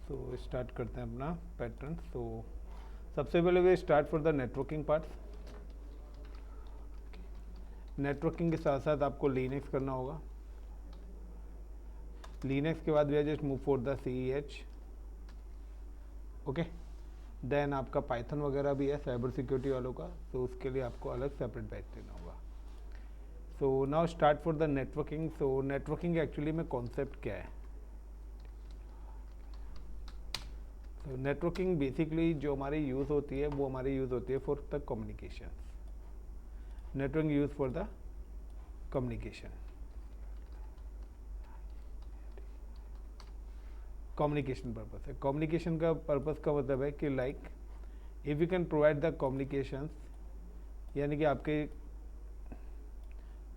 So start करते हैं अपना पैटर्न। सो सबसे पहले we start for the networking part. Networking के साथ साथ आपको लिनक्स करना होगा। लिनक्स के बाद we are just move for the CEH। Okay, then आपका पाइथन वगैरह भी है साइबर सिक्योरिटी वालों का, तो उसके लिए आपको अलग सेपरेट बैच लेना होगा। So now start for the networking. So networking actually में कॉन्सेप्ट क्या है? तो नेटवर्किंग बेसिकली जो हमारी यूज़ होती है वो हमारी यूज़ होती है for the communication. Networking use for the communication. Communication purpose है। कम्युनिकेशन का पर्पस का मतलब है कि like if you can provide the communications, यानी कि आपके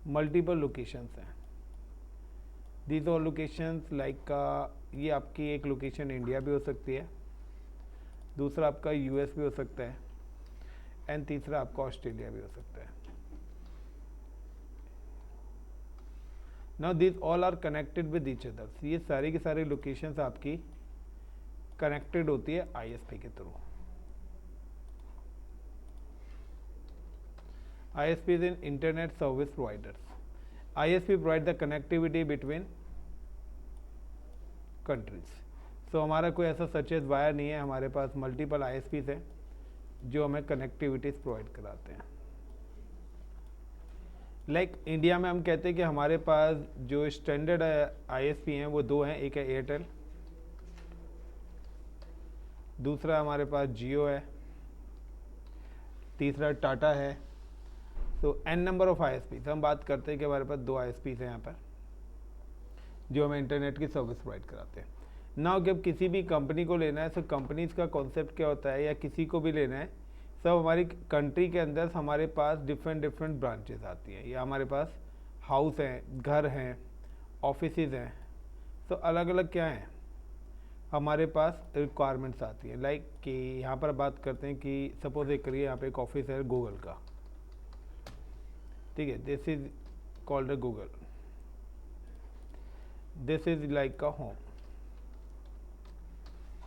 मल्टीपल लोकेशंस हैं। दीज ऑल लोकेशंस लाइक ये आपकी एक लोकेशन इंडिया भी हो सकती है, दूसरा आपका US भी हो सकता है, एंड तीसरा आपका ऑस्ट्रेलिया भी हो सकता है। Now this all are connected with each others. ये सारी की सारी लोकेशंस आपकी कनेक्टेड होती है ISP के through. ISP is in internet service providers. ISP provide the connectivity between countries. So हमारा कोई ऐसा सचेत वायर नहीं है, हमारे पास मल्टीपल ISPs हैं जो हमें कनेक्टिविटीज प्रोवाइड कराते हैं। लाइक इंडिया में हम कहते हैं कि हमारे पास जो स्टैंडर्ड ISP हैं वो दो हैं, एक है एयरटेल, दूसरा हमारे पास जियो है, तीसरा टाटा है। तो n नंबर ऑफ ISPs हम बात करते हैं कि हमारे पास दो ISPs हैं यहाँ पर जो हमें इंटरनेट की सर्विस प्रोवाइड कराते हैं। नाउ जब किसी भी कंपनी को लेना है, तो कंपनीज का कॉन्सेप्ट क्या होता है, या किसी को भी लेना है, सब हमारी कंट्री के अंदर हमारे पास डिफरेंट ब्रांचेस आती हैं, या हमारे पास हाउस हैं, घर हैं, ऑफिसेज हैं। तो अलग अलग क्या हैं, हमारे पास रिक्वायरमेंट्स आती हैं। लाइक कि यहाँ पर बात करते हैं कि सपोज एक करिए यहाँ पे एक ऑफिस है गूगल का, ठीक है, this is called a Google, this is like का होम,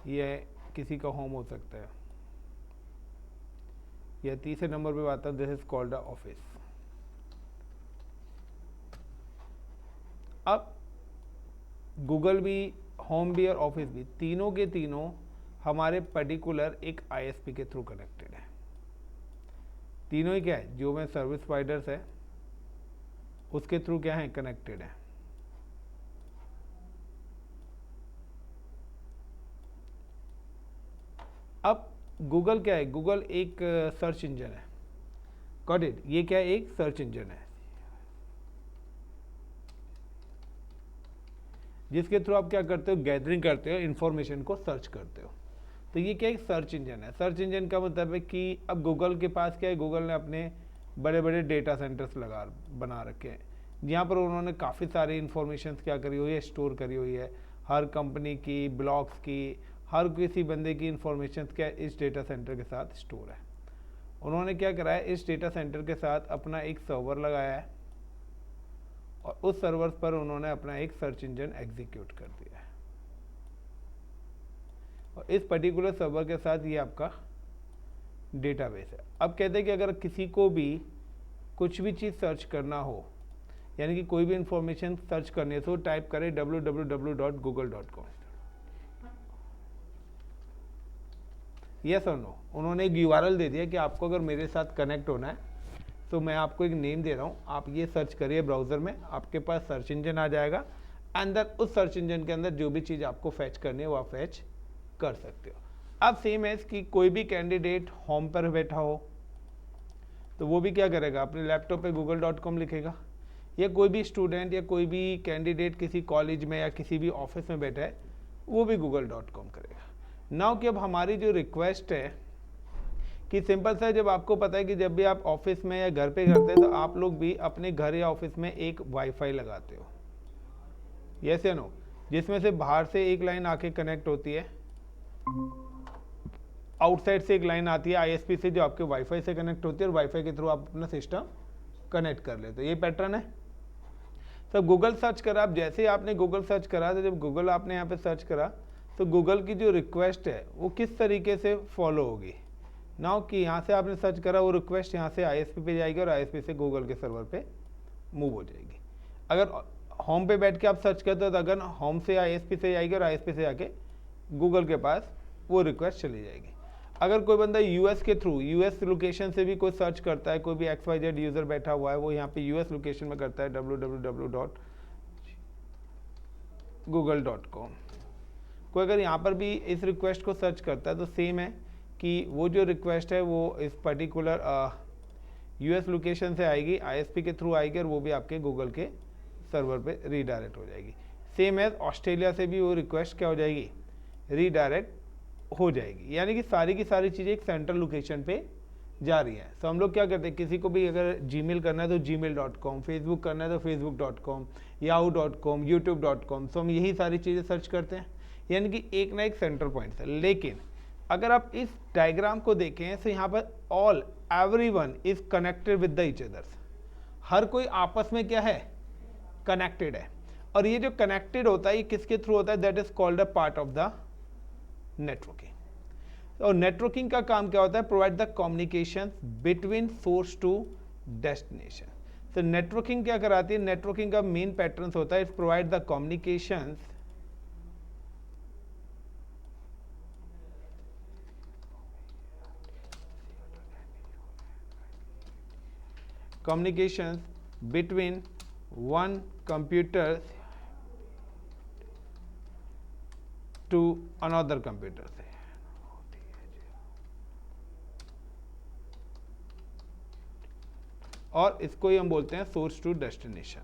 यह किसी का होम हो सकता है। या तीसरे नंबर पे बात है, this is called a office. अब गूगल भी, होम भी और ऑफिस भी, तीनों के तीनों हमारे पर्टिकुलर एक ISP के थ्रू कनेक्टेड है। तीनों ही क्या है, जो मैं सर्विस प्रोवाइडर्स है उसके थ्रू क्या है, कनेक्टेड है। अब गूगल क्या है, गूगल एक सर्च इंजन है। गॉट इट, ये क्या है, एक सर्च इंजन है जिसके थ्रू आप क्या करते हो, गैदरिंग करते हो, इंफॉर्मेशन को सर्च करते हो। तो ये क्या एक सर्च इंजन है। सर्च इंजन का मतलब है कि अब गूगल के पास क्या है, गूगल ने अपने बड़े बड़े डेटा सेंटर्स बना रखे हैं, जहाँ पर उन्होंने काफ़ी सारी इंफॉर्मेशन क्या करी हुई है, स्टोर करी हुई है। हर कंपनी की, ब्लॉग्स की, हर किसी बंदे की इंफॉर्मेशन क्या इस डेटा सेंटर के साथ स्टोर है। उन्होंने क्या करा है, इस डेटा सेंटर के साथ अपना एक सर्वर लगाया है, और उस सर्वर पर उन्होंने अपना एक सर्च इंजन एग्जीक्यूट कर दिया है। और इस पर्टिकुलर सर्वर के साथ ये आपका डेटाबेस है। अब कहते हैं कि अगर किसी को भी कुछ भी चीज़ सर्च करना हो, यानी कि कोई भी इंफॉर्मेशन सर्च करनी है, तो टाइप करें www.google.com। यस और नो, उन्होंने एक URL दे दिया कि आपको अगर मेरे साथ कनेक्ट होना है तो मैं आपको एक नेम दे रहा हूँ, आप ये सर्च करिए ब्राउज़र में, आपके पास सर्च इंजन आ जाएगा। अंदर उस सर्च इंजन के अंदर जो भी चीज़ आपको फैच करनी है वो आप फैच कर सकते हो। अब सेम है कि कोई भी कैंडिडेट होम पर बैठा हो तो वो भी क्या करेगा, अपने लैपटॉप पे google.com लिखेगा, या कोई भी स्टूडेंट या कोई भी कैंडिडेट किसी कॉलेज में या किसी भी ऑफिस में बैठा है वो भी google.com करेगा। नाउ कि अब हमारी जो रिक्वेस्ट है कि सिंपल सा, जब आपको पता है कि जब भी आप ऑफिस में या घर पे करते हैं तो आप लोग भी अपने घर या ऑफिस में एक वाईफाई लगाते हो, यस या नो, जिसमें से बाहर से एक लाइन आके कनेक्ट होती है, आउटसाइड से एक लाइन आती है ISP से जो आपके वाईफाई से कनेक्ट होती है, और वाईफाई के थ्रू आप अपना सिस्टम कनेक्ट कर लेते हो। ये पैटर्न है। सब गूगल सर्च करा, अब जैसे ही आपने गूगल सर्च करा, तो जब गूगल आपने यहाँ पे सर्च करा तो गूगल की जो रिक्वेस्ट है वो किस तरीके से फॉलो होगी नाउ कि यहाँ से आपने सर्च करा, वो रिक्वेस्ट यहाँ से ISP पे जाएगी और ISP से गूगल के सर्वर पे मूव हो जाएगी। अगर होम पे बैठ के आप सर्च करते हो तो अगर होम से ISP से जाएगी और ISP से जाके गूगल के पास वो रिक्वेस्ट चली जाएगी। अगर कोई बंदा US के थ्रू, US लोकेशन से भी कोई सर्च करता है, कोई भी XYZ यूज़र बैठा हुआ है, वो यहाँ पे US लोकेशन में करता है www.google.com, कोई अगर यहाँ पर भी इस रिक्वेस्ट को सर्च करता है तो सेम है कि वो जो रिक्वेस्ट है वो इस पर्टिकुलर US लोकेशन से आएगी, ISP के थ्रू आएगी और वो भी आपके गूगल के सर्वर पे रीडायरेक्ट हो जाएगी। सेम है ऑस्ट्रेलिया से भी वो रिक्वेस्ट क्या हो जाएगी, रीडायरेक्ट हो जाएगी। यानी कि सारी की सारी चीज़ें एक सेंट्रल लोकेशन पे जा रही हैं। तो हम लोग क्या करते हैं, किसी को भी अगर जीमेल करना है तो gmail.com, फेसबुक करना है तो facebook.com, yahoo.com, youtube.com, तो हम यही सारी चीज़ें सर्च करते हैं। यानी कि एक ना एक सेंटर पॉइंट है। लेकिन अगर आप इस डायग्राम को देखें तो यहाँ पर all everyone is connected with the each others, हर कोई आपस में क्या है, कनेक्टेड है। और ये जो कनेक्टेड होता है ये किसके थ्रू होता है, that is called a part of the networking. और नेटवर्किंग का काम क्या होता है, provide the communication between source to destination. तो नेटवर्किंग क्या कराती है, नेटवर्किंग का मेन पैटर्न होता है, it provide the communication between one computer to another computer से। और इसको ही हम बोलते हैं सोर्स टू डेस्टिनेशन।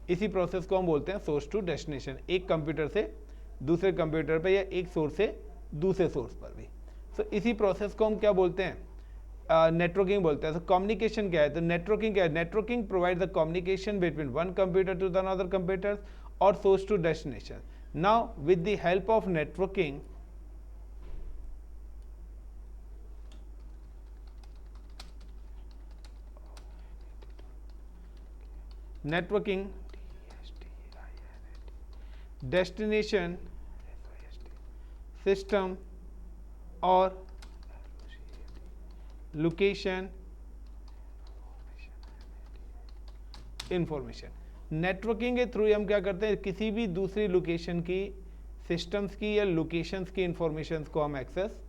इसी प्रोसेस को हम बोलते हैं सोर्स टू डेस्टिनेशन, एक कंप्यूटर से दूसरे कंप्यूटर पे या एक सोर्स से दूसरे सोर्स पर भी। तो इसी प्रोसेस को हम क्या बोलते हैं, नेटवर्किंग बोलते हैं। तो कम्युनिकेशन क्या है, तो नेटवर्किंग क्या है, networking provide the communication between one computer to the another computer और source to destination. Now with the help of networking destination system और लोकेशन इंफॉर्मेशन, नेटवर्किंग के थ्रू हम क्या करते हैं, किसी भी दूसरी लोकेशन की, सिस्टम्स की या लोकेशंस की इंफॉर्मेशन को हम एक्सेस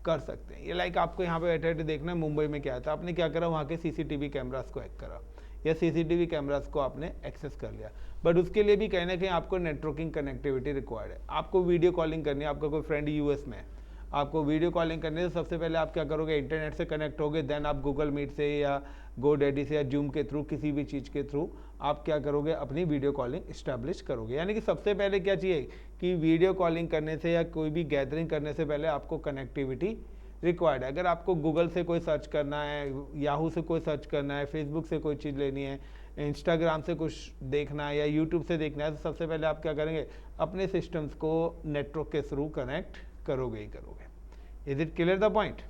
कर सकते हैं। ये लाइक आपको यहाँ पे बैठे बैठे देखना है मुंबई में क्या था, आपने क्या करा, वहाँ के CCTV कैमरास को हैक करा या CCTV कैमरास को आपने एक्सेस कर लिया। बट उसके लिए भी कहीं ना कहीं आपको नेटवर्किंग कनेक्टिविटी रिक्वायर्ड है। आपको वीडियो कॉलिंग करनी है, आपका कोई फ्रेंड US में है, आपको वीडियो कॉलिंग करने से सबसे पहले आप क्या करोगे, इंटरनेट से कनेक्ट होगे, देन आप गूगल मीट से या GoDaddy से या जूम के थ्रू, किसी भी चीज़ के थ्रू आप क्या करोगे, अपनी वीडियो कॉलिंग इस्टेब्लिश करोगे। यानी कि सबसे पहले क्या चाहिए कि वीडियो कॉलिंग करने से या कोई भी गैदरिंग करने से पहले आपको कनेक्टिविटी रिक्वायर्ड है। अगर आपको गूगल से कोई सर्च करना है, याहू से कोई सर्च करना है, फेसबुक से कोई चीज़ लेनी है, इंस्टाग्राम से कुछ देखना है या यूट्यूब से देखना है, तो सबसे पहले आप क्या करेंगे, अपने सिस्टम्स को नेटवर्क के थ्रू कनेक्ट करोगे ही करोगे। Is it clear the point.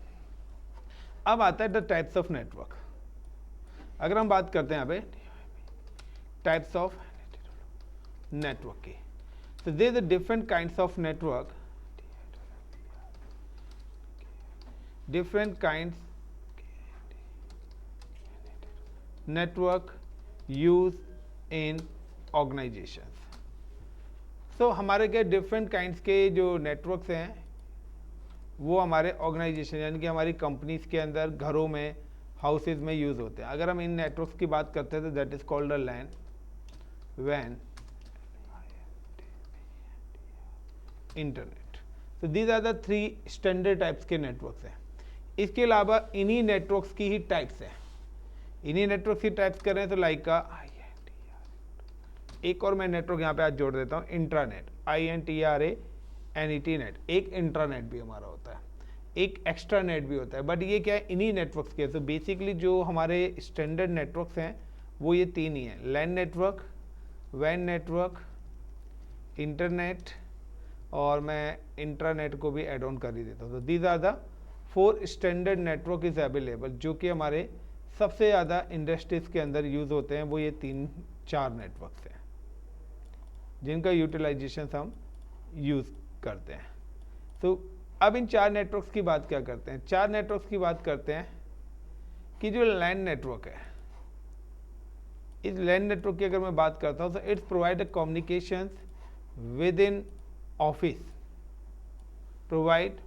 अब आता है द टाइप्स ऑफ नेटवर्क। अगर हम बात करते हैं यहाँ पे टाइप्स ऑफ नेटवर्क की, तो there are different kinds of network, different kinds network used in organizations। so हमारे क्या डिफरेंट काइंड्स के जो नेटवर्क्स हैं वो हमारे ऑर्गेनाइजेशन यानी कि हमारी कंपनीज के अंदर, घरों में, हाउसेज में यूज़ होते हैं। अगर हम इन नेटवर्क्स की बात करते हैं तो that is called a LAN, वैन, इंटरनेट। तो these are the 3 standard types के नेटवर्क्स हैं। इसके अलावा इन्हीं नेटवर्क्स की ही टाइप्स हैं, इन्हीं नेटवर्क्स की टाइप्स कर रहे हैं तो लाइक का एक और मैं नेटवर्क यहाँ पे आज जोड़ देता हूँ, इंट्रानेट, INTRANET नेट। एक इंट्रानेट भी हमारा होता है, एक एक्स्ट्रा नेट भी होता है, बट ये क्या है, इन्हीं नेटवर्क्स के। तो बेसिकली जो हमारे स्टैंडर्ड नेटवर्क्स हैं वो ये 3 ही हैं, लैन नेटवर्क, वैन नेटवर्क, इंटरनेट, और मैं इंट्रानेट को भी एड ऑन कर ही देता हूँ। तो these are the 4 standard network is available, जो कि हमारे सबसे ज़्यादा इंडस्ट्रीज के अंदर यूज़ होते हैं, वो ये 3 4 नेटवर्क्स हैं जिनका यूटिलाइजेशन हम यूज़ करते हैं। तो अब इन 4 नेटवर्क्स की बात क्या करते हैं? 4 नेटवर्क्स की बात करते हैं कि जो लैन नेटवर्क है, इस लैन नेटवर्क की अगर मैं बात करता हूँ तो it's provide a communication with in office, provide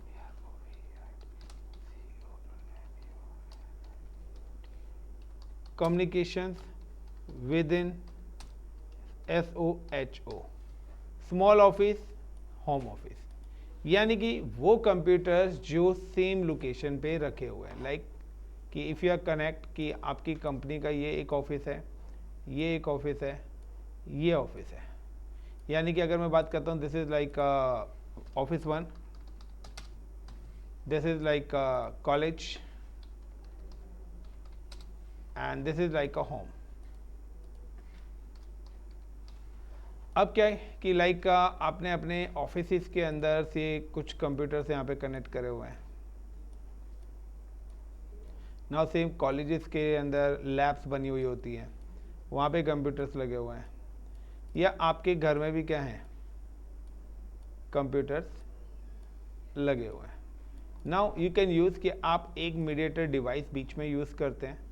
communications within SOHO, small office, home office, यानी कि वो कंप्यूटर्स जो सेम लोकेशन पे रखे हुए हैं। लाइक कि इफ़ यू आर कनेक्ट कि आपकी कंपनी का ये एक ऑफिस है, ये एक ऑफिस है, ये ऑफिस है, यानी कि अगर मैं बात करता हूँ this is like office 1, this is like college, and this is like a home। अब क्या है कि लाइक आपने अपने ऑफिस के अंदर से कुछ कंप्यूटर्स यहाँ पे कनेक्ट करे हुए हैं। नाउ सेम कॉलेजेस के अंदर लैब्स बनी हुई होती हैं, वहाँ पे कंप्यूटर्स लगे हुए हैं, या आपके घर में भी क्या हैं, कंप्यूटर्स लगे हुए हैं। नाउ यू कैन यूज़ कि आप एक मीडिएटर डिवाइस बीच में यूज़ करते हैं।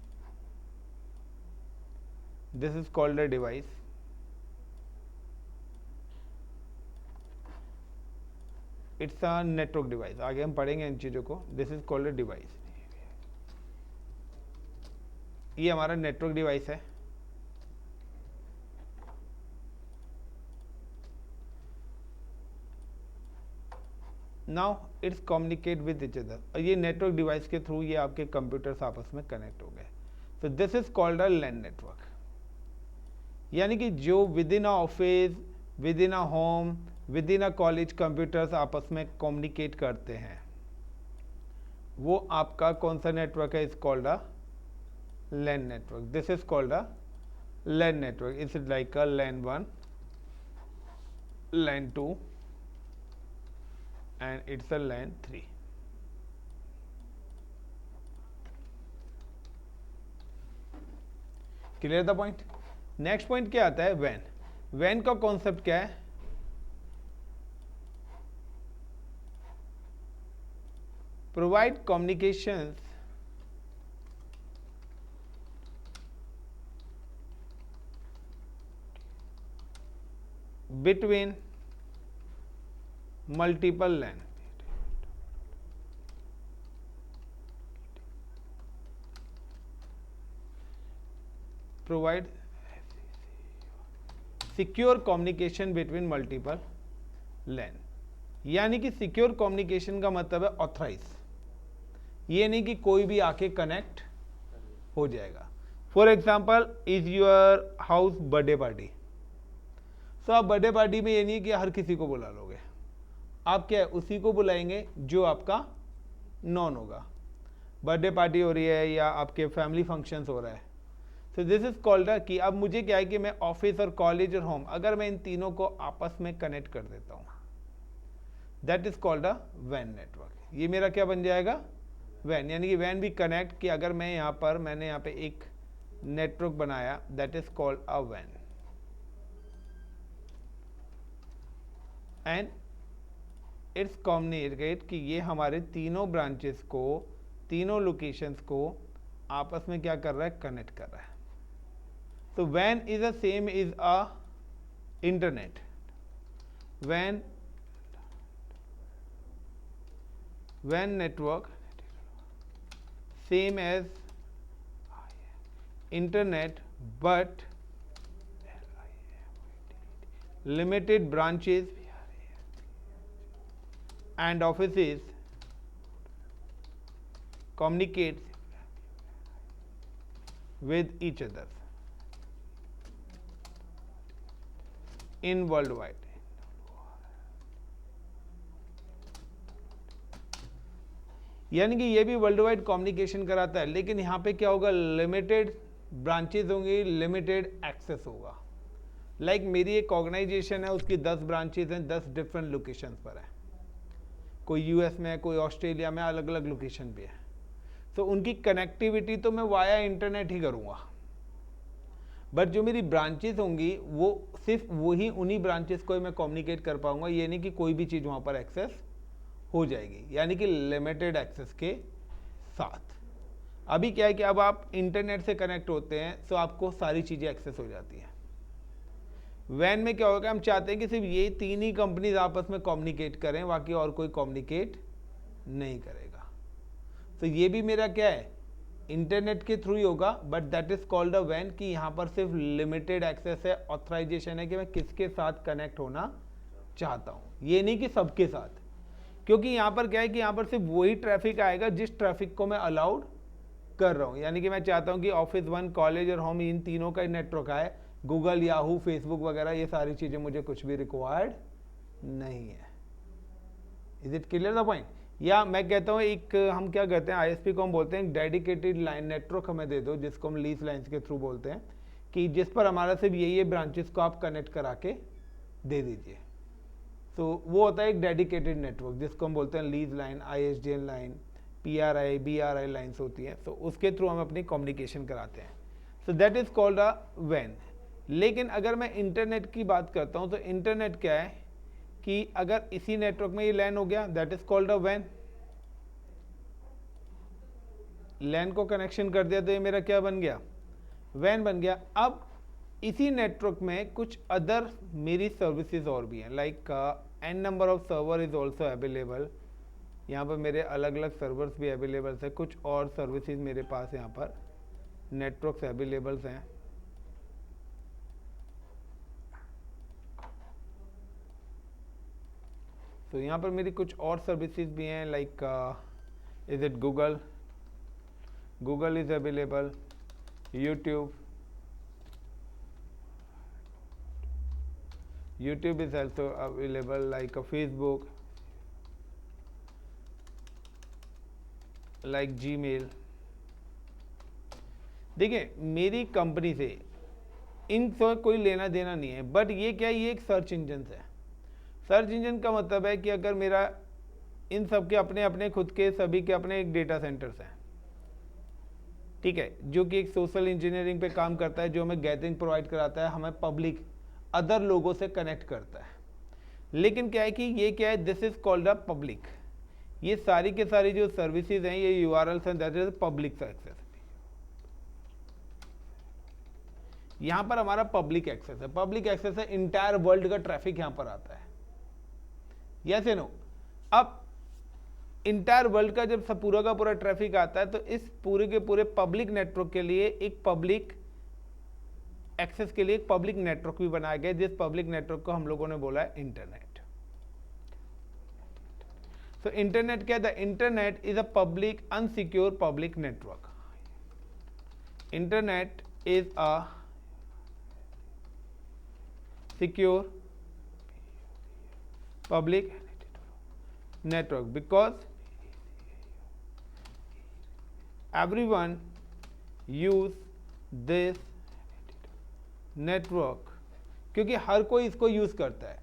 This is called a device। It's a network device। आगे हम पढ़ेंगे इन चीज़ों को। This is called a device। ये हमारा नेटवर्क डिवाइस है। Now it's communicate with each other। और ये नेटवर्क डिवाइस के थ्रू ये आपके कंप्यूटर्स आपस में कनेक्ट हो गए। So this is called a LAN network। यानी कि जो with in a office, with in a home, with in a college computers आपस में कम्युनिकेट करते हैं, वो आपका कौन सा नेटवर्क है? Is called a LAN network. This is called a LAN network. It's like a LAN 1, LAN 2 and it's a LAN 3। Clear the point? Next point क्या आता है? वैन। वैन का कॉन्सेप्ट क्या है? Provide communications between multiple LAN. Provide secure communication between multiple LAN. यानी कि सिक्योर कम्युनिकेशन का मतलब है ऑथराइज। ये नहीं कि कोई भी आके कनेक्ट हो जाएगा। For example, is your house birthday party. So आप बर्थडे पार्टी में ये नहीं कि हर किसी को बुला लोगे, आप क्या है उसी को बुलाएंगे जो आपका नॉन होगा। बर्थडे पार्टी हो रही है या आपके फैमिली फंक्शंस हो रहा है, सो दिस इज कॉल्ड कि अब मुझे क्या है कि मैं ऑफिस और कॉलेज और होम, अगर मैं इन तीनों को आपस में कनेक्ट कर देता हूँ, दैट इज कॉल्ड अ वैन नेटवर्क। ये मेरा क्या बन जाएगा? वैन। यानी कि वैन भी कनेक्ट कि अगर मैं यहाँ पर मैंने यहाँ पे एक नेटवर्क बनाया, दैट इज कॉल्ड अ वैन। एंड इट्स कम्युनिकेट कि ये हमारे तीनों ब्रांचेस को, तीनों लोकेशंस को आपस में क्या कर रहा है? कनेक्ट कर रहा है। तो WAN is the same is a internet। WAN network same as internet but limited branches and offices communicate with each other in worldwide। यानी कि ये भी वर्ल्ड वाइड कम्युनिकेशन कराता है, लेकिन यहाँ पे क्या होगा? लिमिटेड ब्रांचेज होंगी, लिमिटेड एक्सेस होगा। लाइक मेरी एक ऑर्गेनाइजेशन है, उसकी 10 ब्रांचेज हैं, 10 डिफरेंट लोकेशंस पर है। कोई यूएस में है, कोई ऑस्ट्रेलिया में, अलग अलग लोकेशन पे है। तो उनकी कनेक्टिविटी तो मैं वाया इंटरनेट ही करूँगा, बट जो मेरी ब्रांचेस होंगी वो सिर्फ वही उन्हीं ब्रांचेस को ही मैं कम्युनिकेट कर पाऊंगा, ये नहीं कि कोई भी चीज़ वहाँ पर एक्सेस हो जाएगी, यानी कि लिमिटेड एक्सेस के साथ। अभी क्या है कि अब आप इंटरनेट से कनेक्ट होते हैं तो आपको सारी चीज़ें एक्सेस हो जाती हैं। वैन में क्या होगा, हम चाहते हैं कि सिर्फ ये 3 ही कंपनीज आपस में कम्युनिकेट करें, बाकी और कोई कम्युनिकेट नहीं करेगा। तो ये भी मेरा क्या है, इंटरनेट के थ्रू ही होगा, but that is called a वैन, कि यहाँ पर सिर्फ लिमिटेड एक्सेस है, ऑथराइजेशन है कि मैं किसके साथ कनेक्ट होना चाहता हूँ, ये नहीं कि सबके साथ। क्योंकि यहाँ पर क्या है कि यहाँ पर सिर्फ वही ट्रैफिक आएगा जिस ट्रैफिक को मैं अलाउड कर रहा हूँ। यानी कि मैं चाहता हूँ कि ऑफिस 1, कॉलेज और होम, इन तीनों का नेटवर्क आए, गूगल, याहू, फेसबुक वगैरह ये सारी चीज़ें मुझे कुछ भी रिक्वायर्ड नहीं है। Is it clear the point? या मैं कहता हूँ एक हम क्या कहते हैं, आईएसपी को हम बोलते हैं डेडिकेटेड लाइन नेटवर्क हमें दे दो, जिसको हम लीज लाइन्स के थ्रू बोलते हैं, कि जिस पर हमारा सिर्फ ये ब्रांचेस को आप कनेक्ट करा के दे दीजिए। तो वो होता है एक डेडिकेटेड नेटवर्क, जिसको हम बोलते हैं lease line, ISDN line, PRI, BRI lines होती हैं, तो उसके थ्रू हम अपनी कम्युनिकेशन कराते हैं। So that is called a वैन। लेकिन अगर मैं इंटरनेट की बात करता हूँ तो इंटरनेट क्या है कि अगर इसी नेटवर्क में ये लैन हो गया, दैट इज कॉल्ड अ वैन। लैन को कनेक्शन कर दिया तो ये मेरा क्या बन गया, वैन बन गया। अब इसी नेटवर्क में कुछ अदर मेरी सर्विसेज और भी हैं, like n number of server is also available. यहाँ पर मेरे अलग अलग सर्वर्स भी अवेलेबल है, कुछ और सर्विसेज मेरे पास यहाँ पर नेटवर्क्स अवेलेबल्स हैं। तो यहाँ पर मेरी कुछ और सर्विसेज भी हैं, like is it Google, Google is available, YouTube is also available, like a Facebook, like Gmail। देखिए मेरी कंपनी से इन से कोई लेना देना नहीं है, बट ये क्या है, ये एक सर्च इंजन है। सर्च इंजन का मतलब है कि अगर मेरा इन सब के अपने अपने खुद के सभी के अपने एक डेटा सेंटर्स हैं, ठीक है, जो कि एक सोशल इंजीनियरिंग पे काम करता है, जो हमें गैदरिंग प्रोवाइड कराता है, हमें पब्लिक अदर लोगों से कनेक्ट करता है। लेकिन क्या है कि ये क्या है, this is called a public. ये सारी के सारी जो सर्विसेज हैं, ये यूआरएल्स हैं, दैट इज पब्लिक एक्सेस। यहां पर हमारा पब्लिक एक्सेस है। पब्लिक एक्सेस है, इंटायर वर्ल्ड का ट्रैफिक यहां पर आता है, यस या नो। अब इंटायर वर्ल्ड का जब पूरा का पूरा ट्रैफिक आता है, तो इस पूरे के पूरे पब्लिक नेटवर्क के लिए एक पब्लिक एक्सेस के लिए एक पब्लिक नेटवर्क भी बनाया गया, जिस पब्लिक नेटवर्क को हम लोगों ने बोला है इंटरनेट। सो इंटरनेट क्या है, the internet is a public unsecure public network. Internet is a secure public network because everyone use this network, क्योंकि हर कोई इसको यूज करता है।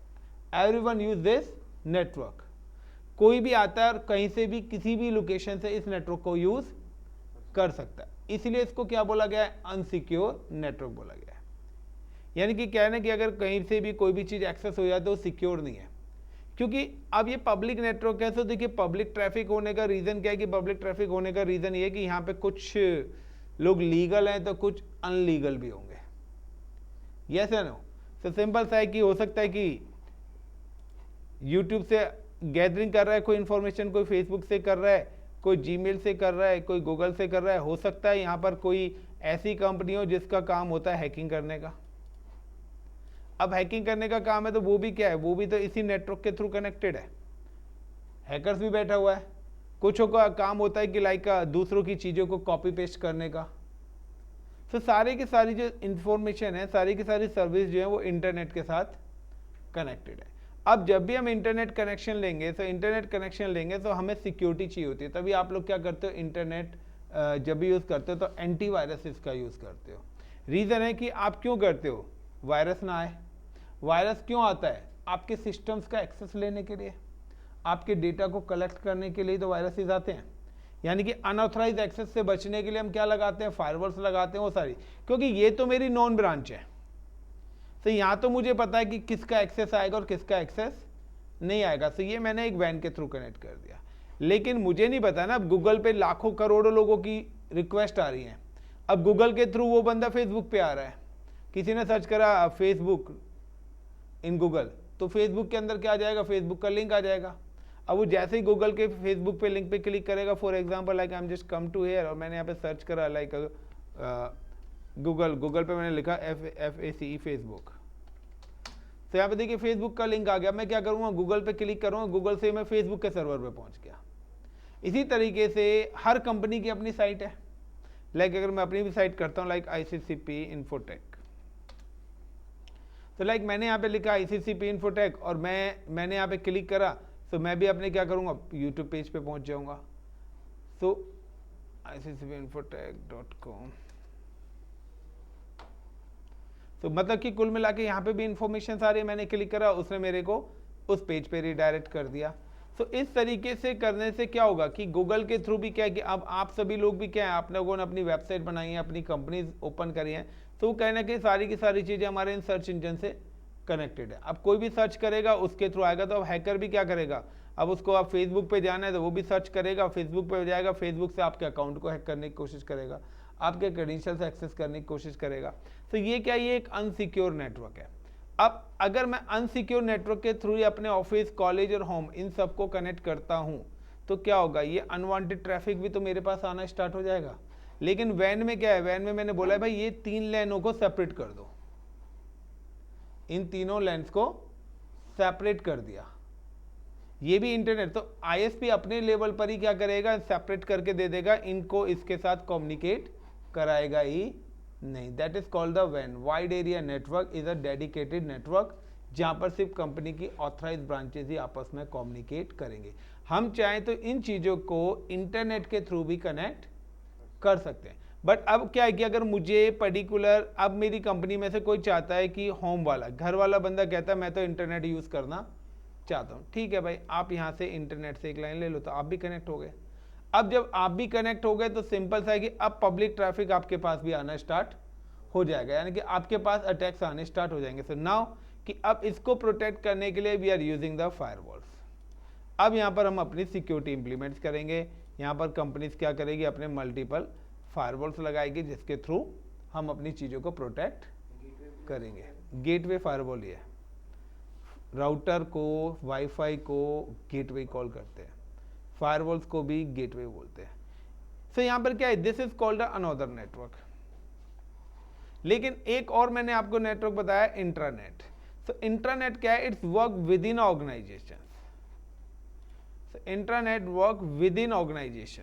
everyone use this network, कोई भी आता है और कहीं से भी किसी भी लोकेशन से इस नेटवर्क को यूज कर सकता है, इसलिए इसको क्या बोला गया है, अनसिक्योर नेटवर्क बोला गया है। यानी कि क्या है ना कि अगर कहीं से भी कोई भी चीज एक्सेस हो जाए तो सिक्योर नहीं है, क्योंकि अब ये पब्लिक नेटवर्क है। तो देखिए पब्लिक ट्रैफिक होने का रीजन क्या है, कि पब्लिक ट्रैफिक होने का रीजन ये है कि यहाँ पे कुछ लोग लीगल हैं तो कुछ अनलीगल भी होंगे, यस या नो। तो सिंपल सा है कि हो सकता है कि यूट्यूब से गैदरिंग कर रहा है कोई इन्फॉर्मेशन, कोई फेसबुक से कर रहा है, कोई जीमेल से कर रहा है, कोई गूगल से कर रहा है। हो सकता है यहाँ पर कोई ऐसी कंपनी हो जिसका काम होता है हैकिंग करने का। अब हैकिंग करने का काम है तो वो भी क्या है, वो भी तो इसी नेटवर्क के थ्रू कनेक्टेड है, हैकर्स भी बैठा हुआ है। कुछ का काम होता है कि लाइक दूसरों की चीज़ों को कॉपी पेस्ट करने का। तो सारी की सारी जो इंफॉर्मेशन है, सारी की सारी सर्विस जो है वो इंटरनेट के साथ कनेक्टेड है। अब जब भी हम इंटरनेट कनेक्शन लेंगे तो हमें सिक्योरिटी चाहिए होती है। तभी आप लोग क्या करते हो, इंटरनेट जब भी यूज़ करते हो तो एंटीवायरस इसका यूज़ करते हो। रीज़न है कि आप क्यों करते हो, वायरस ना आए। वायरस क्यों आता है, आपके सिस्टम्स का एक्सेस लेने के लिए, आपके डेटा को कलेक्ट करने के लिए तो वायरसेस आते हैं। यानी कि अनऑथराइज एक्सेस से बचने के लिए हम क्या लगाते हैं, फायरवॉल्स लगाते हैं वो सारी, क्योंकि ये तो मेरी नॉन ब्रांच है। तो यहाँ तो मुझे पता है कि किसका एक्सेस आएगा और किसका एक्सेस नहीं आएगा। तो ये मैंने एक वैन के थ्रू कनेक्ट कर दिया। लेकिन मुझे नहीं पता ना, अब गूगल पे लाखों करोड़ों लोगों की रिक्वेस्ट आ रही है। अब गूगल के थ्रू वो बंदा फेसबुक पे आ रहा है, किसी ने सर्च करा फेसबुक इन गूगल, तो फेसबुक के अंदर क्या आ जाएगा, फेसबुक का लिंक आ जाएगा। अब वो जैसे ही गूगल के फेसबुक पे लिंक पे क्लिक करेगा, for example like I am just come to here, और मैंने यहाँ पे सर्च करा लाइक गूगल पे मैंने लिखा FACE फेसबुक, तो यहाँ पे देखिए फेसबुक का लिंक आ गया। मैं क्या करूँगा, गूगल पे क्लिक करूँगा, गूगल से मैं फेसबुक के सर्वर पे पहुँच गया। इसी तरीके से हर कंपनी की अपनी साइट है। लाइक अगर मैं अपनी भी साइट करता हूँ लाइक ICCP इन्फोटेक, तो लाइक मैंने यहाँ पे लिखा ICCP इन्फोटेक और मैंने यहाँ पे क्लिक करा, तो मैं भी अपने क्या करूँगा, यूट्यूब पेज पे पहुँच जाऊँगा। तो ICCPinfotech.com, तो मतलब कि कुल मिला के यहाँ पे भी इंफॉर्मेशन सारी, मैंने क्लिक करा, उसने मेरे को उस पेज पे रिडायरेक्ट कर दिया। तो इस तरीके से करने से क्या होगा कि गूगल के थ्रू भी क्या है कि अब आप सभी लोग भी क्या है, आप लोगों ने अपनी वेबसाइट बनाई है, अपनी कंपनी ओपन करी है, तो कहीं ना कहीं सारी की सारी चीज़ें हमारे इन सर्च इंजन से कनेक्टेड है। अब कोई भी सर्च करेगा उसके थ्रू आएगा, तो अब हैकर भी क्या करेगा, अब उसको आप फेसबुक पे जाना है तो वो भी सर्च करेगा, फेसबुक पे जाएगा, फेसबुक से आपके अकाउंट को हैक करने की कोशिश करेगा, आपके क्रेडेंशियल्स एक्सेस करने की कोशिश करेगा। तो ये क्या, ये एक अनसिक्योर नेटवर्क है। अब अगर मैं अनसिक्योर नेटवर्क के थ्रू अपने ऑफिस, कॉलेज और होम इन सबको कनेक्ट करता हूं, तो क्या होगा, ये अनवांटेड ट्रैफिक भी तो मेरे पास आना स्टार्ट हो जाएगा। लेकिन वैन में क्या है, वैन में मैंने बोला है भाई ये 3 लाइनों को सेपरेट कर दो, इन तीनों लाइन्स को सेपरेट कर दिया। ये भी इंटरनेट, तो ISP अपने लेवल पर ही क्या करेगा, सेपरेट करके दे देगा, इनको इसके साथ कम्युनिकेट कराएगा ही नहीं। दैट इज कॉल्ड द वैन। Wide area network is a dedicated network, जहां पर सिर्फ कंपनी की ऑथराइज ब्रांचेस ही आपस में कम्युनिकेट करेंगे। हम चाहें तो इन चीजों को इंटरनेट के थ्रू भी कनेक्ट कर सकते हैं। बट अब क्या है कि अगर मुझे पर्टिकुलर, अब मेरी कंपनी में से कोई चाहता है कि होम वाला, घर वाला बंदा कहता है मैं तो इंटरनेट यूज करना चाहता हूँ, ठीक है भाई, आप यहाँ से इंटरनेट से एक लाइन ले लो, तो आप भी कनेक्ट हो गए। अब जब आप भी कनेक्ट हो गए तो सिंपल सा है कि अब पब्लिक ट्रैफिक आपके पास भी आना स्टार्ट हो जाएगा, यानी कि आपके पास अटैक्स आने स्टार्ट हो जाएंगे। सो नाउ कि अब इसको प्रोटेक्ट करने के लिए we are using the firewalls. अब यहाँ पर हम अपनी सिक्योरिटी इंप्लीमेंट करेंगे। यहाँ पर कंपनीज क्या करेगी, अपने मल्टीपल फायरवॉल्स लगाएगी, जिसके थ्रू हम अपनी चीज़ों को प्रोटेक्ट करेंगे। गेटवे फायरवॉल ये, राउटर को, वाईफाई को गेटवे कॉल करते हैं, फायरवॉल्स को भी गेटवे बोलते हैं। सो यहाँ पर क्या है, this is called another network. लेकिन एक और मैंने आपको नेटवर्क बताया, इंट्रानेट। सो इंट्रानेट क्या है, it's work with in organization. Intranet work with in organization.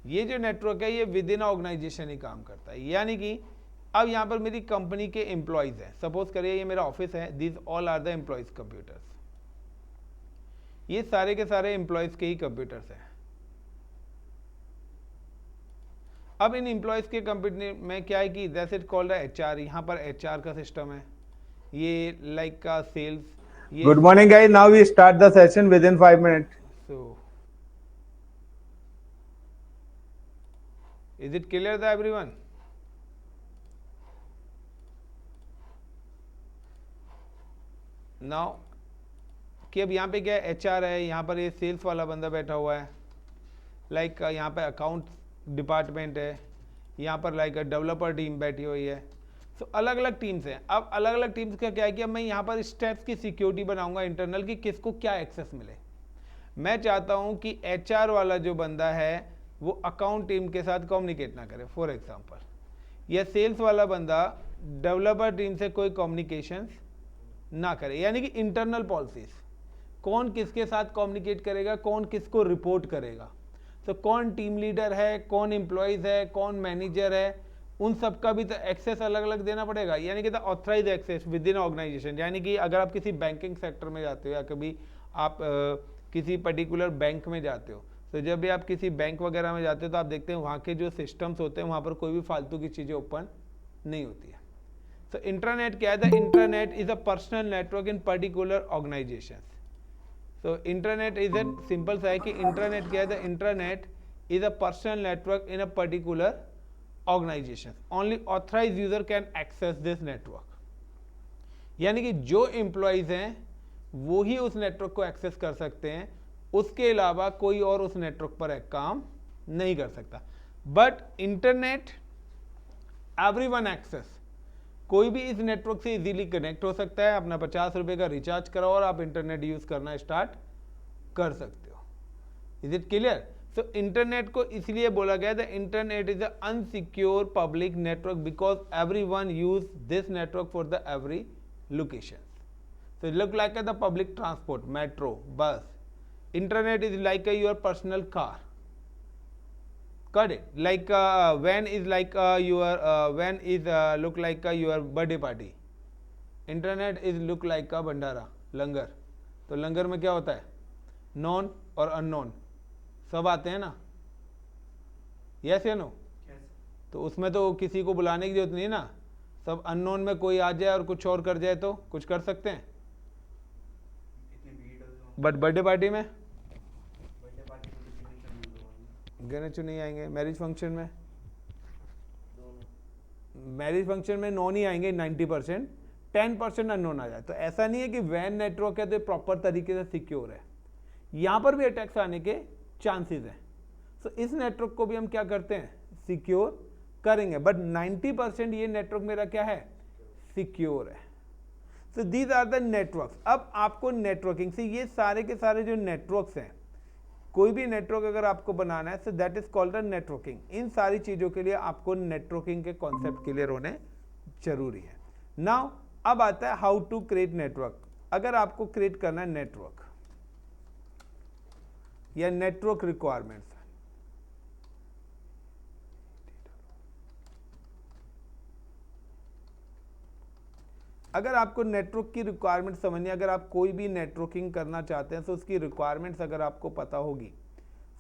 ये जो नेटवर्क है ये विद इन ऑर्गेनाइजेशन ही काम करता है। यानी कि अब यहां पर मेरी कंपनी के एम्प्लॉयज हैं, सपोज करिए ये मेरा ऑफिस है, this all are the employees computers, ये सारे के सारे एम्प्लॉयज के ही कंप्यूटर्स हैं। अब इन एम्प्लॉयज के कंपनी में क्या है कि दैट्स इट कॉल्ड HR। यहाँ पर HR का सिस्टम है, ये लाइक का sales. Good morning, guys. Now we start the session within 5 minutes. So, is it clear to everyone? Now, कि अब यहाँ पे क्या है, HR है, यहाँ पर ये सेल्स वाला बंदा बैठा हुआ है, लाइक यहाँ पे अकाउंट डिपार्टमेंट है, यहाँ पर लाइक डेवलपर टीम बैठी हुई है। तो अलग अलग टीम्स हैं। अब अलग अलग टीम्स का क्या है कि अब मैं यहाँ पर स्टेप्स की सिक्योरिटी बनाऊंगा इंटरनल की, किसको क्या एक्सेस मिले। मैं चाहता हूँ कि HR वाला जो बंदा है वो अकाउंट टीम के साथ कम्युनिकेट ना करे, फॉर एग्जांपल, या सेल्स वाला बंदा डेवलपर टीम से कोई कम्युनिकेशन ना करे। यानी कि इंटरनल पॉलिसीज, कौन किसके साथ कम्युनिकेट करेगा, कौन किसको रिपोर्ट करेगा, तो कौन टीम लीडर है, कौन एम्प्लॉयज है, कौन मैनेजर है, उन सब का भी तो एक्सेस अलग अलग देना पड़ेगा। यानी कि the authorize access with in organization. यानी कि अगर आप किसी बैंकिंग सेक्टर में जाते हो या कभी आप किसी पर्टिकुलर बैंक में जाते हो, तो जब भी आप किसी बैंक वगैरह में जाते हो तो आप देखते हैं वहाँ के जो सिस्टम्स होते हैं वहाँ पर कोई भी फालतू की चीज़ें ओपन नहीं होती है। तो इंटरनेट क्या है, the internet is a personal network in particular organization. So internet is a simple सा है कि इंटरनेट क्या है, the internet is a personal network in a particular organization, only authorize user can access this network. यानी कि जो employees हैं वो ही उस नेटवर्क को एक्सेस कर सकते हैं, उसके अलावा कोई और उस नेटवर्क पर काम नहीं कर सकता। बट इंटरनेट एवरीवन एक्सेस, कोई भी इस नेटवर्क से इजीली कनेक्ट हो सकता है, अपना 50 रुपए का रिचार्ज कराओ और आप इंटरनेट यूज करना स्टार्ट कर सकते हो। Is it clear? So internet को इसलिए बोला गया the internet is a unsecure public network because everyone use this network for the every location. So it look like the public transport, metro, bus. Internet is like your personal car. Got it? Like van is like your van is look like your birthday party. Internet is look like a भंडारा, लंगर। तो लंगर में क्या होता है? Non और unknown सब आते हैं ना, यस या नो? तो उसमें तो किसी को बुलाने की जरूरत नहीं ना, सब अननोन में कोई आ जाए और कुछ और कर जाए तो कुछ कर सकते हैं। बट बर्थडे पार्टी में गणेश नहीं आएंगे, मैरिज फंक्शन में नॉन ही आएंगे 90%, 10% अननोन आ जाए। तो ऐसा नहीं है कि वैन नेटवर्क है तो प्रॉपर तरीके से सिक्योर है, यहां पर भी अटैक्स आने के चांसेस हैं। तो इस नेटवर्क को भी हम क्या करते हैं, सिक्योर करेंगे, बट 90% ये नेटवर्क मेरा क्या है, सिक्योर है। So these are the networks. अब आपको नेटवर्किंग से ये सारे के सारे जो नेटवर्क्स हैं, कोई भी नेटवर्क अगर आपको बनाना है so that is called the networking. इन सारी चीजों के लिए आपको नेटवर्किंग के कॉन्सेप्ट क्लियर होने जरूरी है। नाउ अब आता है हाउ टू क्रिएट नेटवर्क। अगर आपको क्रिएट करना है नेटवर्क या नेटवर्क रिक्वायरमेंट्स, अगर आपको नेटवर्क की रिक्वायरमेंट समझनी है, अगर आप कोई भी नेटवर्किंग करना चाहते हैं तो उसकी रिक्वायरमेंट्स अगर आपको पता होगी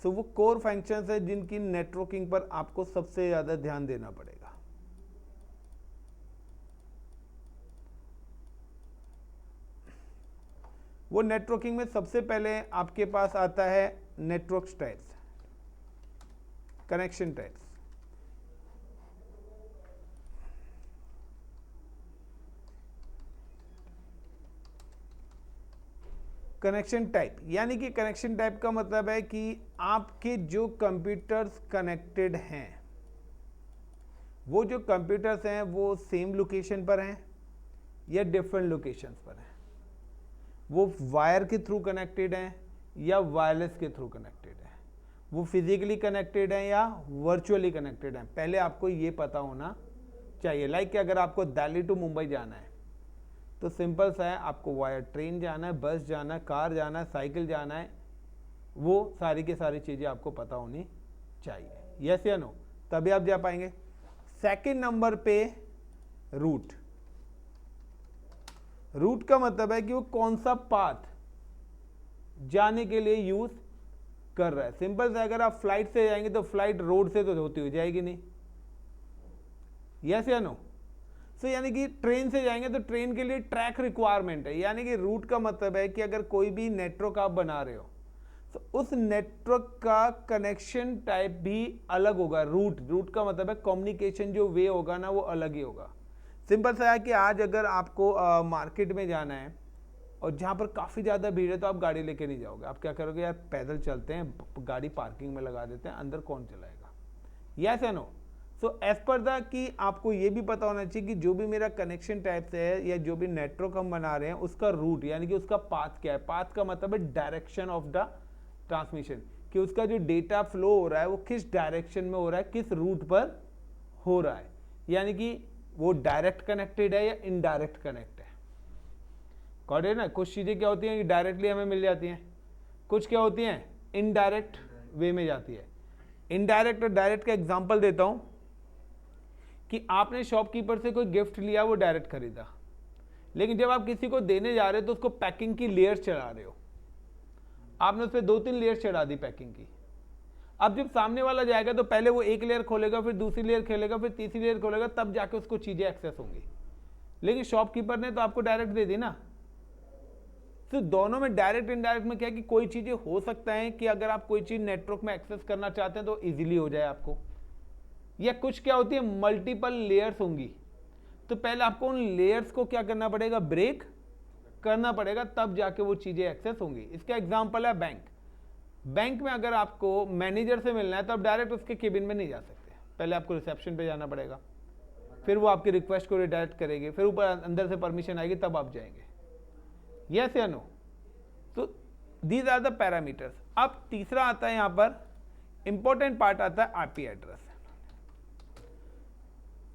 तो वो कोर फंक्शंस है जिनकी नेटवर्किंग पर आपको सबसे ज्यादा ध्यान देना पड़ेगा। वो नेटवर्किंग में सबसे पहले आपके पास आता है network types, connection types. Connection type यानी कि कनेक्शन टाइप का मतलब है कि आपके जो कंप्यूटर्स कनेक्टेड हैं, वो जो कंप्यूटर्स हैं वो सेम लोकेशन पर हैं या डिफरेंट लोकेशंस पर हैं, वो वायर के थ्रू कनेक्टेड हैं या वायरलेस के थ्रू कनेक्टेड हैं, वो फिजिकली कनेक्टेड हैं या वर्चुअली कनेक्टेड हैं, पहले आपको ये पता होना चाहिए। लाइक अगर आपको दिल्ली टू मुंबई जाना है तो सिंपल सा है, आपको वायर ट्रेन जाना है, बस जाना है, कार जाना है, साइकिल जाना है, वो सारी की सारी चीज़ें आपको पता होनी चाहिए, यस या नो, तभी आप जा पाएंगे। सेकंड नंबर पे रूट। रूट का मतलब है कि वो कौन सा पाथ जाने के लिए यूज कर रहा है। सिंपल सा, अगर आप फ्लाइट से जाएंगे तो फ्लाइट रोड से तो होती हो जाएगी नहीं, यस या नो? तो यानी कि ट्रेन से जाएंगे तो ट्रेन के लिए ट्रैक रिक्वायरमेंट है। यानी कि रूट का मतलब है कि अगर कोई भी नेटवर्क आप बना रहे हो तो उस नेटवर्क का कनेक्शन टाइप भी अलग होगा। रूट का मतलब है कम्युनिकेशन जो वे होगा ना वो अलग ही होगा। सिंपल सा है कि आज अगर आपको मार्केट में जाना है और जहाँ पर काफ़ी ज़्यादा भीड़ है तो आप गाड़ी लेके नहीं जाओगे, आप क्या करोगे, यार पैदल चलते हैं, गाड़ी पार्किंग में लगा देते हैं, अंदर कौन चलाएगा, यस या no? So as per the कि आपको ये भी पता होना चाहिए कि जो भी मेरा कनेक्शन टाइप से है या जो भी नेटवर्क हम बना रहे हैं उसका रूट यानी कि उसका पाथ क्या है। पाथ का मतलब है डायरेक्शन ऑफ द ट्रांसमिशन, कि उसका जो डेटा फ्लो हो रहा है वो किस डायरेक्शन में हो रहा है, किस रूट पर हो रहा है। यानी कि वो डायरेक्ट कनेक्टेड है या इनडायरेक्ट कनेक्ट है। गॉट इट ना? कुछ चीज़ें क्या होती हैं कि डायरेक्टली हमें मिल जाती हैं, कुछ क्या होती हैं इनडायरेक्ट वे में जाती है। इनडायरेक्ट और डायरेक्ट का एग्जांपल देता हूं कि आपने शॉपकीपर से कोई गिफ्ट लिया, वो डायरेक्ट खरीदा, लेकिन जब आप किसी को देने जा रहे हो तो उसको पैकिंग की लेयर चढ़ा रहे हो, आपने उस पर 2-3 लेयर चढ़ा दी पैकिंग की। अब जब सामने वाला जाएगा तो पहले वो एक लेयर खोलेगा, फिर दूसरी लेयर खोलेगा, फिर तीसरी लेयर खोलेगा, तब जाके उसको चीजें एक्सेस होंगी। लेकिन शॉपकीपर ने तो आपको डायरेक्ट दे दी ना। तो दोनों में डायरेक्ट इनडायरेक्ट में क्या है कि कोई चीजें हो सकता है कि अगर आप कोई चीज नेटवर्क में एक्सेस करना चाहते हैं तो इजीली हो जाए आपको, या कुछ क्या होती है मल्टीपल लेयर्स होंगी, तो पहले आपको उन लेयर्स को क्या करना पड़ेगा, ब्रेक करना पड़ेगा, तब जाके वो चीजें एक्सेस होंगी। इसका एग्जांपल है बैंक। बैंक में अगर आपको मैनेजर से मिलना है तो आप डायरेक्ट उसके केबिन में नहीं जा सकते, पहले आपको रिसेप्शन पे जाना पड़ेगा, फिर वो आपकी रिक्वेस्ट को रिडायरेक्ट करेंगे, फिर ऊपर अंदर से परमिशन आएगी तब आप जाएंगे। यस या नो? तो दीज आर द पैरामीटर्स। अब तीसरा आता है यहां पर इंपॉर्टेंट पार्ट आता है आईपी एड्रेस।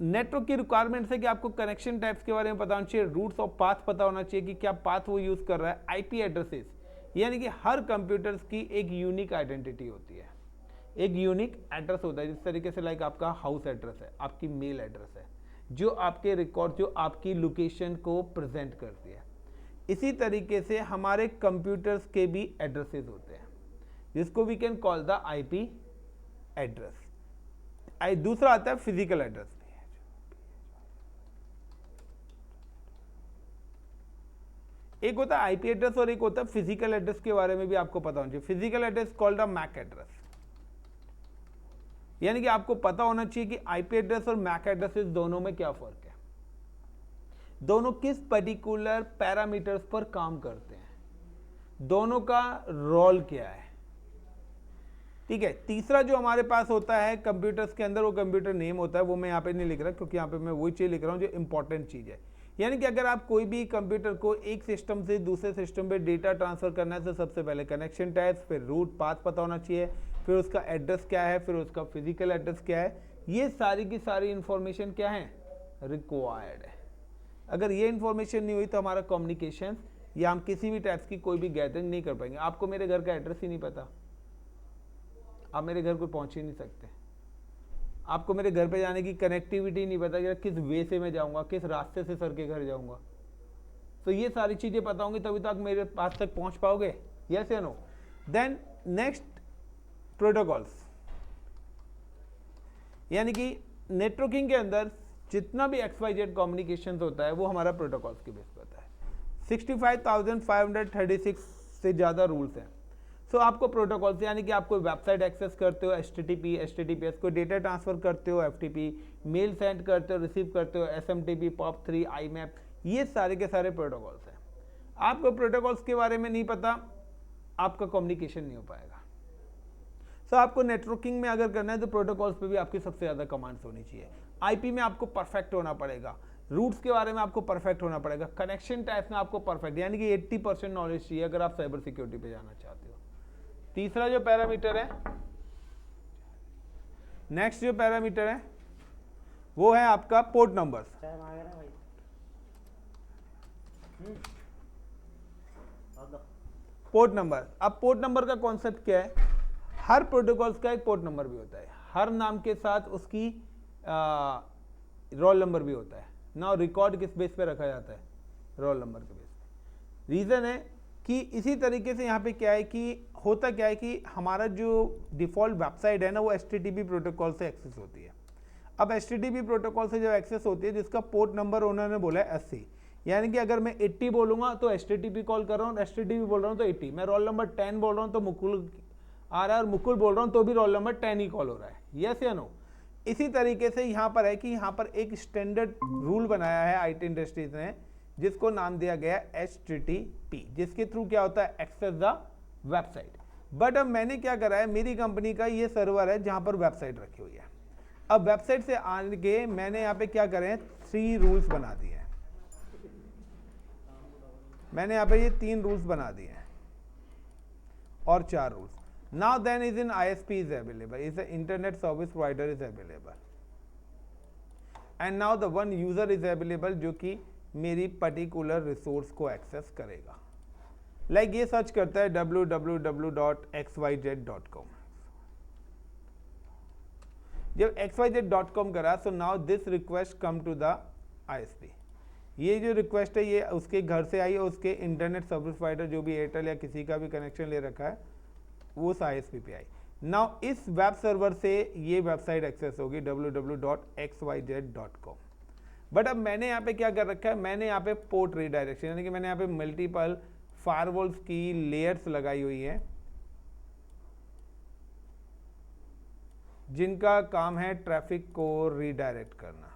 नेटवर्क की रिक्वायरमेंट है कि आपको कनेक्शन टाइप्स के बारे में पता होना चाहिए, रूट्स और पाथ पता होना चाहिए कि क्या पाथ वो यूज कर रहा है। आईपी एड्रेसेस यानी कि हर कंप्यूटर्स की एक यूनिक आइडेंटिटी होती है, एक यूनिक एड्रेस होता है, जिस तरीके से लाइक आपका हाउस एड्रेस है, आपकी मेल एड्रेस है, जो आपके रिकॉर्ड, जो आपकी लोकेशन को प्रेजेंट करती है। इसी तरीके से हमारे कंप्यूटर्स के भी एड्रेसेस होते हैं, जिसको we can call the IP address. दूसरा आता है फिजिकल एड्रेस। एक होता है आईपी एड्रेस और एक होता है फिजिकल एड्रेस, के बारे में भी आपको पता होना चाहिए। Physical address called a MAC address, यानी कि आपको पता होना चाहिए कि आईपी एड्रेस और मैक एड्रेसेस दोनों में क्या फर्क है, दोनों किस पर्टिकुलर पैरामीटर्स पर काम करते हैं, दोनों का रोल क्या है। ठीक है। तीसरा जो हमारे पास होता है कंप्यूटर्स के अंदर, वो कंप्यूटर नेम होता है, वो मैं यहाँ पे नहीं लिख रहा क्योंकि यहाँ पे मैं वही चीज लिख रहा हूँ जो इंपॉर्टेंट चीज है। यानी कि अगर आप कोई भी कंप्यूटर को एक सिस्टम से दूसरे सिस्टम पे डेटा ट्रांसफर करना है तो सबसे पहले कनेक्शन टाइप्स, फिर रूट पाथ पता होना चाहिए, फिर उसका एड्रेस क्या है, फिर उसका फिजिकल एड्रेस क्या है। ये सारी की सारी इंफॉर्मेशन क्या है, रिक्वायर्ड है। अगर ये इंफॉर्मेशन नहीं हुई तो हमारा कम्युनिकेशन या हम किसी भी टाइप्स की कोई भी गैदरिंग नहीं कर पाएंगे। आपको मेरे घर का एड्रेस ही नहीं पता, आप मेरे घर को पहुंच ही नहीं सकते। आपको मेरे घर पे जाने की कनेक्टिविटी नहीं पता कि किस वे से मैं जाऊंगा, किस रास्ते से सर के घर जाऊंगा। तो ये सारी चीजें पता होंगी तभी तो आप मेरे पास तक पहुंच पाओगे। यस या नो? देन नेक्स्ट प्रोटोकॉल्स, यानी कि नेटवर्किंग के अंदर जितना भी XYZ कम्युनिकेशन होता है वो हमारा प्रोटोकॉल्स के बेस पर होता है। 65,536 से ज़्यादा रूल्स हैं। सो आपको प्रोटोकॉल्स, यानी कि आपको वेबसाइट एक्सेस करते हो, HTTP, HTTPS को डेटा ट्रांसफर करते हो, FTP, मेल सेंड करते हो, रिसीव करते हो, SMTP, POP3, IMAP, ये सारे के सारे प्रोटोकॉल्स हैं। आपको प्रोटोकॉल्स के बारे में नहीं पता, आपका कम्युनिकेशन नहीं हो पाएगा। सो आपको नेटवर्किंग में अगर करना है तो प्रोटोकॉल्स पे भी आपकी सबसे ज़्यादा कमांड्स होनी चाहिए। आईपी में आपको परफेक्ट होना पड़ेगा, रूट्स के बारे में आपको परफेक्ट होना पड़ेगा, कनेक्शन टाइप्स में आपको परफेक्ट, यानी कि 80% नॉलेज चाहिए अगर आप साइबर सिक्योरिटी पे जाना चाहते हो। तीसरा जो पैरामीटर है, नेक्स्ट जो पैरामीटर है वो है आपका पोर्ट नंबर्स। Port number. अब पोर्ट नंबर का कॉन्सेप्ट क्या है, हर प्रोटोकॉल्स का एक पोर्ट नंबर भी होता है, हर नाम के साथ उसकी रोल नंबर भी होता है ना। रिकॉर्ड किस बेस पे रखा जाता है, रोल नंबर के बेस पे। रीजन है कि इसी तरीके से यहाँ पे क्या है कि होता क्या है कि हमारा जो डिफ़ॉल्ट वेबसाइट है ना वो HTTP प्रोटोकॉल से एक्सेस होती है। अब HTTP प्रोटोकॉल से जब एक्सेस होती है जिसका पोर्ट नंबर उन्होंने बोला है 80, यानी कि अगर मैं 80 बोलूँगा तो HTTP कॉल कर रहा हूँ, HTTP बोल रहा हूँ तो 80, मैं रोल नंबर 10 बोल रहा हूँ तो मुकुल आ रहा है, और मुकुल बोल रहा हूँ तो भी रोल नंबर 10 ही कॉल हो रहा है। यस या नो? इसी तरीके से यहाँ पर है कि यहाँ पर एक स्टैंडर्ड रूल बनाया है IT इंडस्ट्रीज ने, जिसको नाम दिया गया HTTP, जिसके थ्रू क्या होता है, एक्सेस द वेबसाइट। बट अब मैंने क्या करा है, मेरी कंपनी का ये सर्वर है जहाँ पर वेबसाइट रखी हुई है। अब वेबसाइट से आगे मैंने यहाँ पे क्या करे हैं, 3 रूल्स बना दिए हैं। मैंने यहाँ पे ये 3 रूल्स बना दिए हैं और 4 rules. Now then is in ISP is available, is the internet service provider is available, and now the one user is available जो कि मेरी पर्टिकुलर रिसोर्स को एक्सेस करेगा। लाइक ये सर्च करता है www.xyz.com। जब xyz.com करा, so now this request come to the ISP। ये जो रिक्वेस्ट है ये उसके घर से आई और उसके इंटरनेट सर्विस प्रोवाइडर जो भी एयरटेल या किसी का भी कनेक्शन ले रखा है वो उस ISP पे आई। नाउ इस वेब सर्वर से ये वेबसाइट एक्सेस होगी www.xyz.com। बट अब मैंने यहाँ पे क्या कर रखा है, मैंने यहाँ पे पोर्ट रीडायरेक्शन, यानी कि मैंने यहाँ पे मल्टीपल फायरवॉल्स की लेयर्स लगाई हुई हैं जिनका काम है ट्रैफिक को रीडायरेक्ट करना।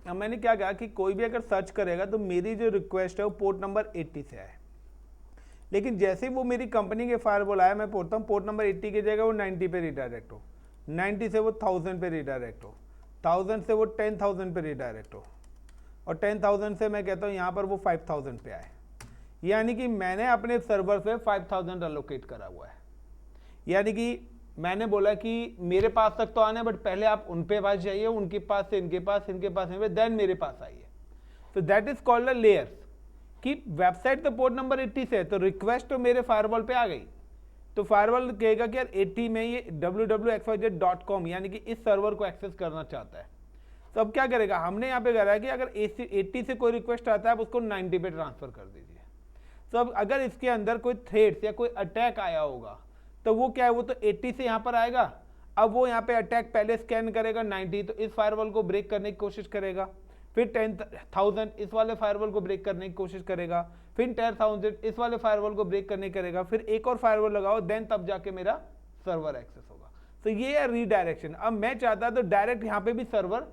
अब मैंने क्या कहा कि कोई भी अगर सर्च करेगा तो मेरी जो रिक्वेस्ट है वो पोर्ट नंबर 80 से आए, लेकिन जैसे ही वो मेरी कंपनी के फायरवॉल आया मैं बोलता हूँ पोर्ट नंबर 80 की जगह वो 90 पे रीडायरेक्ट हो, 90 से वो 1000 पे रीडायरेक्ट हो, 1000 से वो 10,000 पे रीडायरेक्ट हो, और 10,000 से मैं कहता हूँ यहाँ पर वो 5,000 पे आए। यानी कि मैंने अपने सर्वर पे 5,000 एलोकेट करा हुआ है। यानी कि मैंने बोला कि मेरे पास तक तो आना है, बट पहले आप उन पे पास जाइए, उनके पास से इनके पास, इनके पास देन मेरे पास आइए। तो that is called a layers. कि वेबसाइट तो पोर्ट नंबर 80 से है, तो रिक्वेस्ट तो मेरे फायरवॉल पे आ गई, तो फायरवॉल कहेगा कि यार 80 में ये www.xyz.com यानी कि इस सर्वर को एक्सेस करना चाहता है। तो अब क्या करेगा, हमने यहाँ पे करा है कि अगर 80 से कोई रिक्वेस्ट आता है आप उसको 90 पे ट्रांसफर कर दीजिए। तो अब अगर इसके अंदर कोई थ्रेड्स या कोई अटैक आया होगा तो वो क्या है, वो तो 80 से यहाँ पर आएगा। अब वो यहाँ पे अटैक पहले स्कैन करेगा 90, तो इस फायरवॉल को ब्रेक करने की कोशिश करेगा, फिर 10,000 इस वाले फायरवॉल को ब्रेक करने की कोशिश करेगा, फिर 10,000 इस वाले फायरवॉल को ब्रेक करने करेगा, फिर एक और फायरवॉल लगाओ, देन तब जाके मेरा सर्वर एक्सेस होगा। तो ये है रीडायरेक्शन। अब मैं चाहता तो डायरेक्ट यहाँ पे भी सर्वर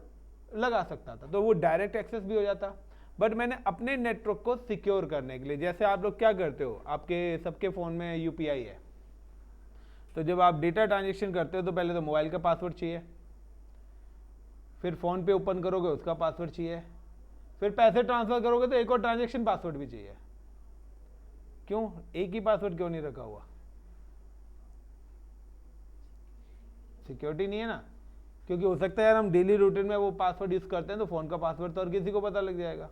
लगा सकता था, तो वो डायरेक्ट एक्सेस भी हो जाता, बट मैंने अपने नेटवर्क को सिक्योर करने के लिए, जैसे आप लोग क्या करते हो, आपके सबके फ़ोन में यूपीआई है, तो जब आप डेटा ट्रांजेक्शन करते हो तो पहले तो मोबाइल का पासवर्ड चाहिए, फिर फ़ोन पे ओपन करोगे उसका पासवर्ड चाहिए, फिर पैसे ट्रांसफ़र करोगे तो एक और ट्रांजेक्शन पासवर्ड भी चाहिए। क्यों, एक ही पासवर्ड क्यों नहीं रखा हुआ? सिक्योरिटी नहीं है ना, क्योंकि हो सकता है यार हम डेली रूटीन में वो पासवर्ड यूज़ करते हैं तो फ़ोन का पासवर्ड तो और किसी को पता लग जाएगा।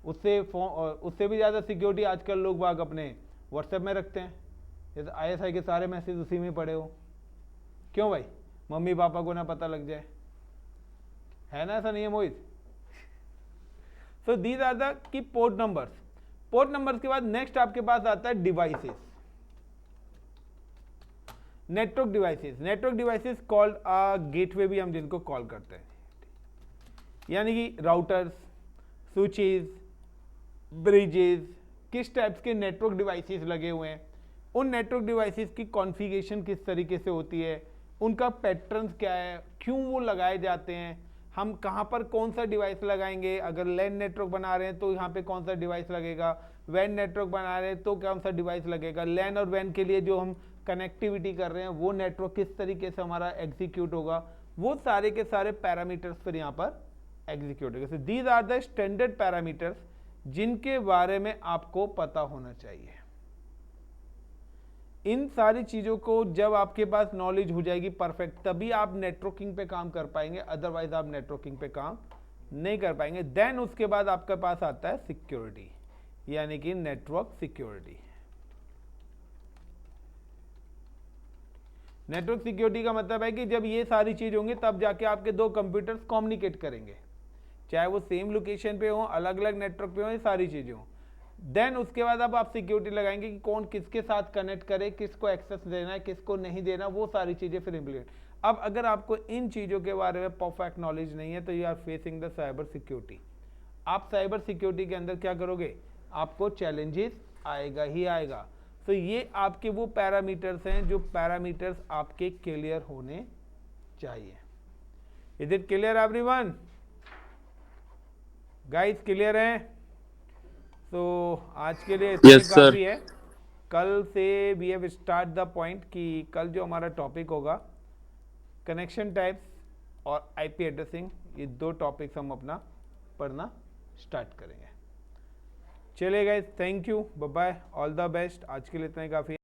उससे भी ज़्यादा सिक्योरिटी आजकल लोग बाग अपने व्हाट्सएप में रखते हैं, जैसे ISI के सारे मैसेज उसी में पड़े हो। क्यों भाई, मम्मी पापा को ना पता लग जाए, है ना, ऐसा नहीं है Mohit? So these are the key port numbers. Port numbers के बाद नेक्स्ट आपके पास आता है devices, network devices. Network devices called a gateway भी हम जिनको कॉल करते हैं, यानी कि राउटर्स, स्विचेस, ब्रिजेस, किस टाइप्स के नेटवर्क डिवाइसेस लगे हुए हैं, उन नेटवर्क डिवाइसेस की कॉन्फ़िगरेशन किस तरीके से होती है, उनका पैटर्न्स क्या है, क्यों वो लगाए जाते हैं, हम कहाँ पर कौन सा डिवाइस लगाएंगे, अगर लैन नेटवर्क बना रहे हैं तो यहाँ पे कौन सा डिवाइस लगेगा, वैन नेटवर्क बना रहे हैं तो कौन सा डिवाइस लगेगा, लैन और वैन के लिए जो हम कनेक्टिविटी कर रहे हैं वो नेटवर्क किस तरीके से हमारा एग्जीक्यूट होगा, वो सारे के सारे पैरामीटर्स पर यहाँ पर एग्जीक्यूट होगा। So these are the standard parameters जिनके बारे में आपको पता होना चाहिए। इन सारी चीज़ों को जब आपके पास नॉलेज हो जाएगी परफेक्ट, तभी आप नेटवर्किंग पे काम कर पाएंगे, अदरवाइज आप नेटवर्किंग पे काम नहीं कर पाएंगे। देन उसके बाद आपके पास आता है सिक्योरिटी, यानी कि नेटवर्क सिक्योरिटी। नेटवर्क सिक्योरिटी का मतलब है कि जब ये सारी चीज़ होंगी तब जाके आपके दो कंप्यूटर्स कम्युनिकेट करेंगे, चाहे वो सेम लोकेशन पे हो, अलग अलग नेटवर्क पे हो, ये सारी चीज़ें हों। देन उसके बाद अब आप सिक्योरिटी लगाएंगे कि कौन किसके साथ कनेक्ट करे, किसको एक्सेस देना है, किसको नहीं देना, वो सारी चीज़ें फिर इम्प्लीमेंट। अब अगर आपको इन चीज़ों के बारे में परफेक्ट नॉलेज नहीं है तो you are facing the cyber security. आप साइबर सिक्योरिटी के अंदर क्या करोगे, आपको चैलेंजेस आएगा ही आएगा। तो ये आपके वो पैरामीटर्स हैं जो पैरामीटर्स आपके क्लियर होने चाहिए। Is it clear everyone? Guys clear हैं? तो आज के लिए इतना काफी है। कल से we have start the point कि कल जो हमारा टॉपिक होगा कनेक्शन टाइप्स और आईपी एड्रेसिंग, ये दो टॉपिक्स हम अपना पढ़ना स्टार्ट करेंगे। चलिए guys, thank you, bye bye, all the best. आज के लिए इतना ही काफ़ी है।